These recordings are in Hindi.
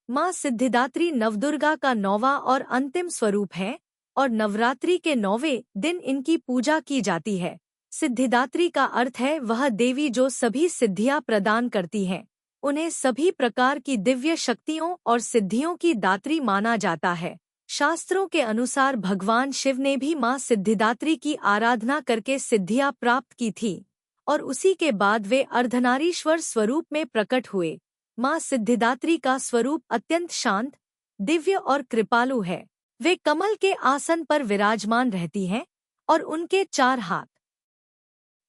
माँ सिद्धिदात्री नवदुर्गा का 9वां और अंतिम स्वरूप है और नवरात्रि के 9वें दिन इनकी पूजा की जाती है। सिद्धिदात्री का अर्थ है वह देवी जो सभी सिद्धियां प्रदान करती हैं। उन्हें सभी प्रकार की दिव्य शक्तियों और सिद्धियों की दात्री माना जाता है। शास्त्रों के अनुसार भगवान शिव ने भी माँ सिद्धिदात्री की आराधना करके सिद्धियां प्राप्त की थी और उसी के बाद वे अर्धनारीश्वर स्वरूप में प्रकट हुए। माँ सिद्धिदात्री का स्वरूप अत्यंत शांत, दिव्य और कृपालु है। वे कमल के आसन पर विराजमान रहती हैं और उनके 4 हाथ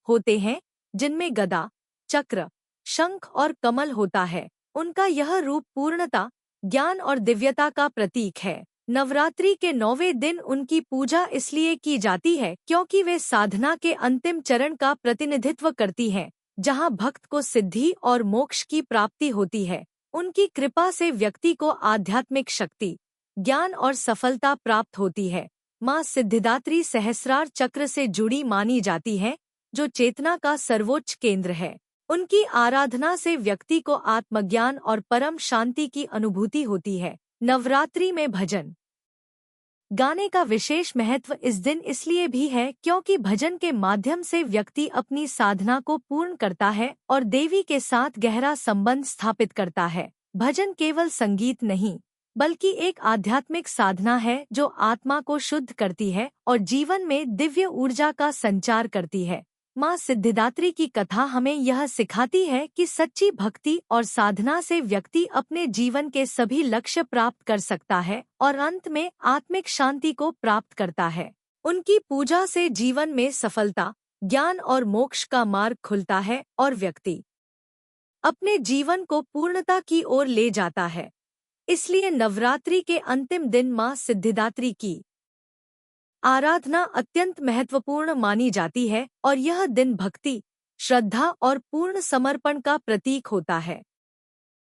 होते हैं जिनमें गदा, चक्र, शंख और कमल होता है। उनका यह रूप पूर्णता, ज्ञान और दिव्यता का प्रतीक है। नवरात्रि के 9वें दिन उनकी पूजा इसलिए की जाती है क्योंकि वे साधना के अंतिम चरण का प्रतिनिधित्व करती हैं, जहां भक्त को सिद्धि और मोक्ष की प्राप्ति होती है। उनकी कृपा से व्यक्ति को आध्यात्मिक शक्ति, ज्ञान और सफलता प्राप्त होती है। माँ सिद्धिदात्री सहस्रार चक्र से जुड़ी मानी जाती है, जो चेतना का सर्वोच्च केंद्र है। उनकी आराधना से व्यक्ति को आत्मज्ञान और परम शांति की अनुभूति होती है। नवरात्रि में भजन गाने का विशेष महत्व इस दिन इसलिए भी है क्योंकि भजन के माध्यम से व्यक्ति अपनी साधना को पूर्ण करता है और देवी के साथ गहरा संबंध स्थापित करता है। भजन केवल संगीत नहीं, बल्कि एक आध्यात्मिक साधना है जो आत्मा को शुद्ध करती है और जीवन में दिव्य ऊर्जा का संचार करती है। माँ सिद्धिदात्री की कथा हमें यह सिखाती है कि सच्ची भक्ति और साधना से व्यक्ति अपने जीवन के सभी लक्ष्य प्राप्त कर सकता है और अंत में आत्मिक शांति को प्राप्त करता है। उनकी पूजा से जीवन में सफलता, ज्ञान और मोक्ष का मार्ग खुलता है और व्यक्ति अपने जीवन को पूर्णता की ओर ले जाता है। इसलिए नवरात्रि के अंतिम दिन माँ सिद्धिदात्री की आराधना अत्यंत महत्वपूर्ण मानी जाती है और यह दिन भक्ति, श्रद्धा और पूर्ण समर्पण का प्रतीक होता है।